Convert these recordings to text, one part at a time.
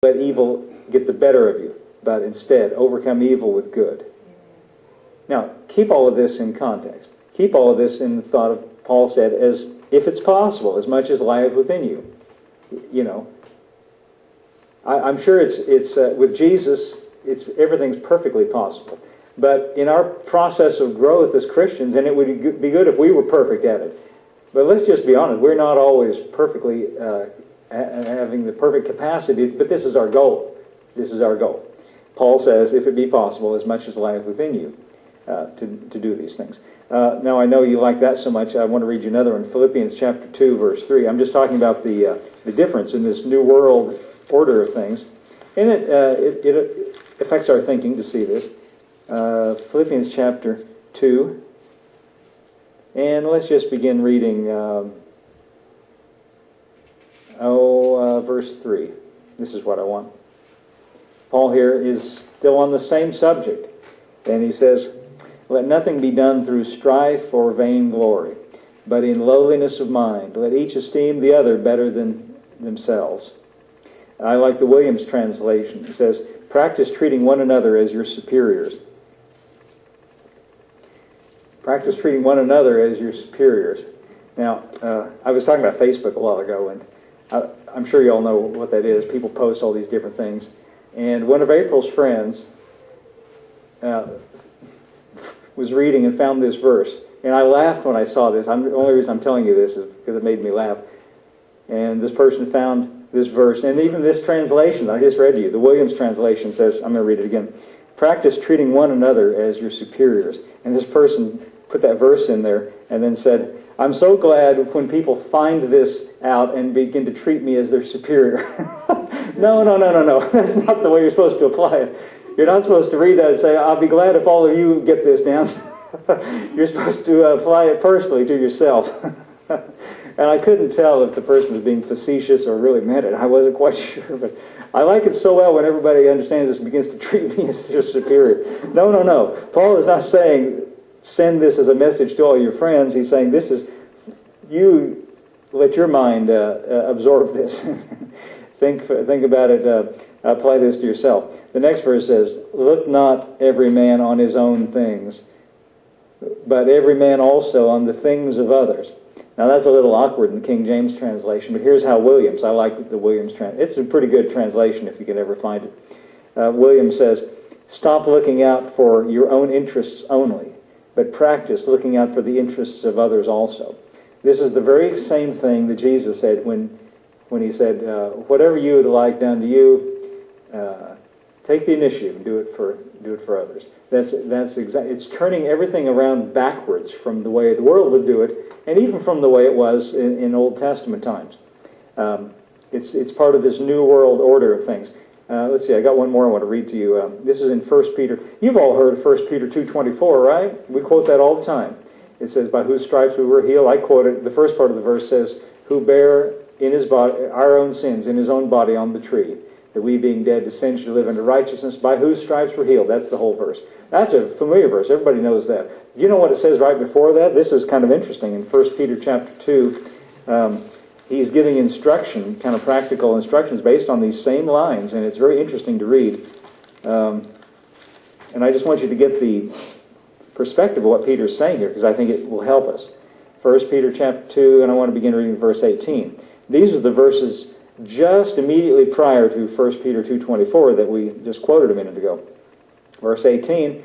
let evil get the better of you, but instead overcome evil with good. Now, keep all of this in context. Keep all of this in the thought of Paul said, as if it's possible, as much as lieth within you. You know, I'm sure it's with Jesus, everything's perfectly possible. But in our process of growth as Christians, and it would be good if we were perfect at it. But let's just be honest, we're not always perfectly having the perfect capacity, but this is our goal. This is our goal. Paul says, if it be possible, as much as lieth within you, to do these things. Now, I know you like that so much, I want to read you another one. Philippians chapter 2, verse 3. I'm just talking about the difference in this new world order of things. And it affects our thinking to see this. Philippians chapter 2. And let's just begin reading, verse 3. This is what I want. Paul here is still on the same subject. And he says, let nothing be done through strife or vainglory, but in lowliness of mind. Let each esteem the other better than themselves. I like the Williams translation. It says, practice treating one another as your superiors. Practice treating one another as your superiors. Now, I was talking about Facebook a while ago, and I'm sure you all know what that is. People post all these different things. And one of April's friends was reading and found this verse. And I laughed when I saw this. The only reason I'm telling you this is because it made me laugh. And this person found this verse. And even this translation I just read to you, the Williams translation says, I'm going to read it again, practice treating one another as your superiors. And this person put that verse in there and then said, I'm so glad when people find this out and begin to treat me as their superior. No. That's not the way you're supposed to apply it. You're not supposed to read that and say, I'll be glad if all of you get this down. You're supposed to apply it personally to yourself. And I couldn't tell if the person was being facetious or really meant it. I wasn't quite sure. But I like it so well when everybody understands this and begins to treat me as their superior. No. Paul is not saying, send this as a message to all your friends. He's saying, this is, you let your mind absorb this. Think about it, apply this to yourself. The next verse says, look not every man on his own things, but every man also on the things of others. Now that's a little awkward in the King James translation, but here's how Williams, I like the Williams translation. It's a pretty good translation if you can ever find it. Williams says, stop looking out for your own interests only, but practice looking out for the interests of others also. This is the very same thing that Jesus said when he said, whatever you would like done to you, take the initiative and do it for others. It's turning everything around backwards from the way the world would do it, and even from the way it was in Old Testament times. It's part of this new world order of things. Let's see, I got one more I want to read to you. This is in 1 Peter. You've all heard of 1 Peter 2:24, right? We quote that all the time. It says, by whose stripes we were healed. I quote it. The first part of the verse says, who bare in his body our own sins in his own body on the tree, that we being dead to sin should live unto righteousness, by whose stripes we're healed. That's the whole verse. That's a familiar verse. Everybody knows that. You know what it says right before that? This is kind of interesting. In 1 Peter chapter 2, he's giving instruction, kind of practical instructions based on these same lines, and it's very interesting to read. And I just want you to get the perspective of what Peter's saying here, because I think it will help us. 1 Peter chapter 2, and I want to begin reading verse 18. These are the verses just immediately prior to 1 Peter 2:24 that we just quoted a minute ago. Verse 18,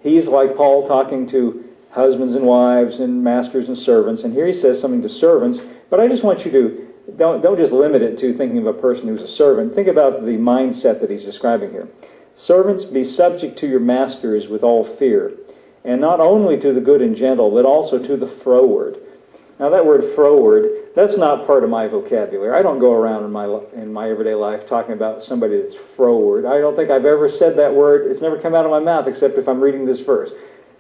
he's like Paul talking to husbands and wives and masters and servants, and here he says something to servants, but I just want you to, don't just limit it to thinking of a person who's a servant. Think about the mindset that he's describing here. Servants, be subject to your masters with all fear, and not only to the good and gentle, but also to the froward. Now that word froward, that's not part of my vocabulary. I don't go around in my everyday life talking about somebody that's froward. I don't think I've ever said that word. It's never come out of my mouth except if I'm reading this verse.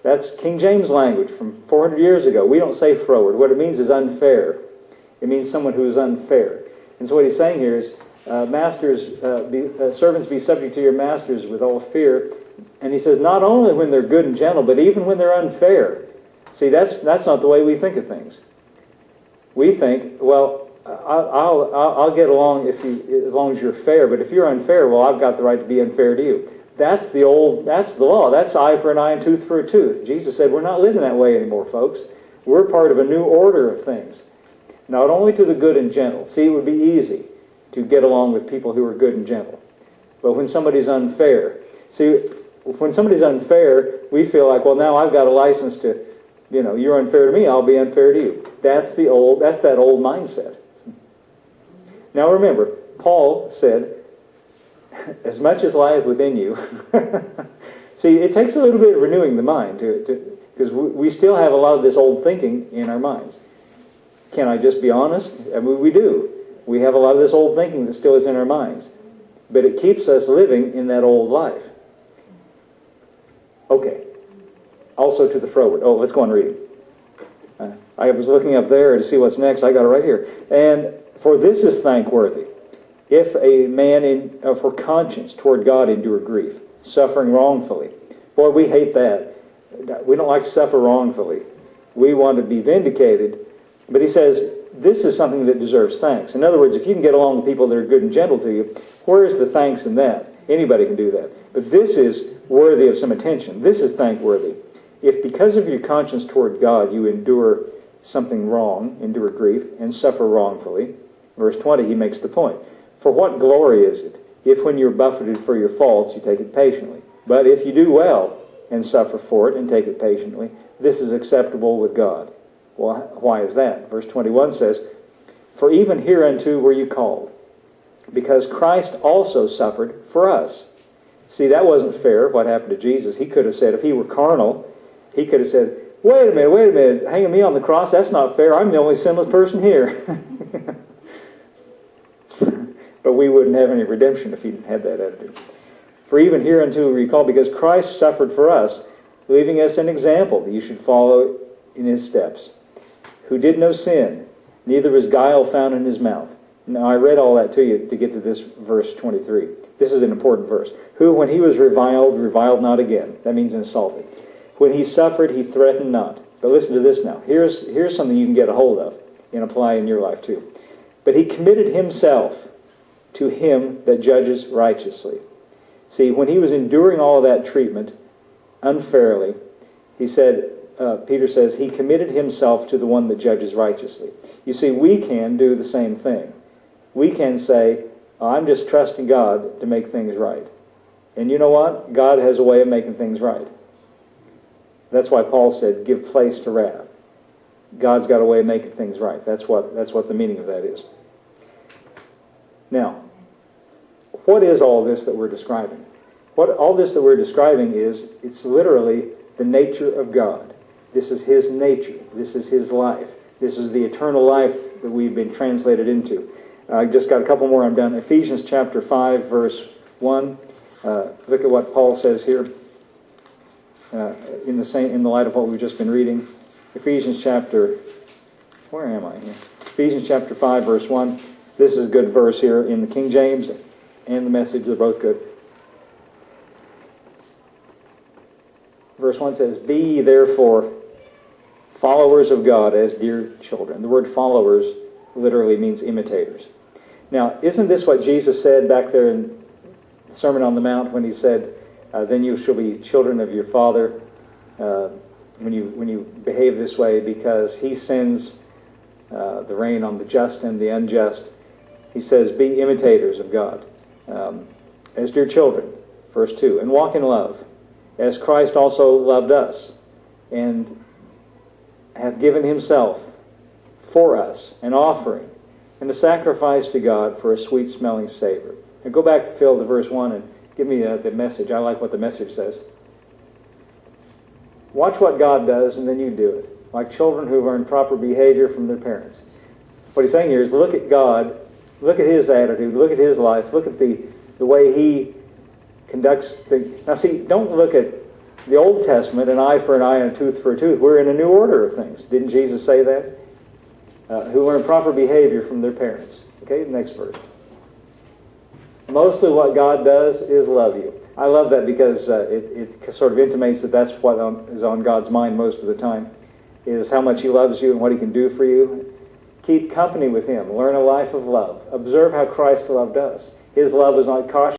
That's King James language from 400 years ago. We don't say froward. What it means is unfair. It means someone who is unfair. And so what he's saying here is, servants be subject to your masters with all fear. And he says not only when they're good and gentle, but even when they're unfair. See, that's not the way we think of things. We think, well, I'll get along as long as you're fair, but if you're unfair, well, I've got the right to be unfair to you. That's the law. That's eye for an eye and tooth for a tooth. Jesus said we're not living that way anymore, folks. We're part of a new order of things. Not only to the good and gentle. See, it would be easy to get along with people who are good and gentle. But when somebody's unfair, when somebody's unfair, we feel like, well, now I've got a license to, you're unfair to me, I'll be unfair to you. That's that old mindset. Now remember, Paul said, as much as lieth within you. See, it takes a little bit of renewing the mind because we still have a lot of this old thinking in our minds. Can I just be honest? I mean, we do. We have a lot of this old thinking that still is in our minds. But it keeps us living in that old life. Okay. Also to the froward. Oh, let's go on reading. I was looking up there to see what's next. I got it right here. And for this is thankworthy, if a man for conscience toward God endure grief, suffering wrongfully. Boy, we hate that. We don't like to suffer wrongfully. We want to be vindicated. But he says, this is something that deserves thanks. In other words, if you can get along with people that are good and gentle to you, where is the thanks in that? Anybody can do that. But this is worthy of some attention. This is thankworthy. If because of your conscience toward God you endure something wrong, endure grief, and suffer wrongfully, verse 20, he makes the point. For what glory is it, if when you're buffeted for your faults you take it patiently? But if you do well and suffer for it and take it patiently, this is acceptable with God. Well, why is that? Verse 21 says, for even hereunto were you called, because Christ also suffered for us. See, that wasn't fair, what happened to Jesus. He could have said, if he were carnal, he could have said, wait a minute, hanging me on the cross, that's not fair. I'm the only sinless person here. But we wouldn't have any redemption if he had that attitude. For even hereunto were you called, because Christ suffered for us, leaving us an example that you should follow in his steps, who did no sin, neither was guile found in his mouth. Now, I read all that to you to get to this verse 23. This is an important verse. Who, when he was reviled not again. That means insulted. When he suffered, he threatened not. But listen to this now. Here's something you can get a hold of and apply in your life too. But he committed himself to him that judges righteously. See, when he was enduring all of that treatment unfairly, he said, Peter says, he committed himself to the one that judges righteously. You see, we can do the same thing. We can say, I'm just trusting God to make things right. And you know what? God has a way of making things right. That's why Paul said, give place to wrath. God's got a way of making things right. That's what the meaning of that is. Now, what is all this that we're describing? What all this that we're describing is, it's literally the nature of God. This is his nature. This is his life. This is the eternal life that we've been translated into. I just got a couple more, I'm done. Ephesians chapter 5, verse 1. Look at what Paul says here in the light of what we've just been reading. Ephesians chapter, where am I here? Ephesians chapter 5, verse 1. This is a good verse here in the King James and the Message. They're both good. Verse 1 says, be ye therefore followers of God as dear children. The word followers literally means imitators. Now, isn't this what Jesus said back there in the Sermon on the Mount when he said, then you shall be children of your Father when you behave this way, because he sends the rain on the just and the unjust. He says, be imitators of God as dear children, verse 2, and walk in love, as Christ also loved us, and hath given himself for us, an offering, and a sacrifice to God for a sweet-smelling savor. Now go back to Phil to verse 1 and give me the Message. I like what the Message says. Watch what God does, and then you do it, like children who've learned proper behavior from their parents. What he's saying here is look at God, look at his attitude, look at his life, look at the way he conducts things. Now see, don't look at the Old Testament, an eye for an eye and a tooth for a tooth. We're in a new order of things. Didn't Jesus say that? Who learn proper behavior from their parents. Okay, next verse. Mostly what God does is love you. I love that because it sort of intimates that that's what is on God's mind most of the time, is how much he loves you and what he can do for you. Keep company with him. Learn a life of love. Observe how Christ loved us. His love was not cautious.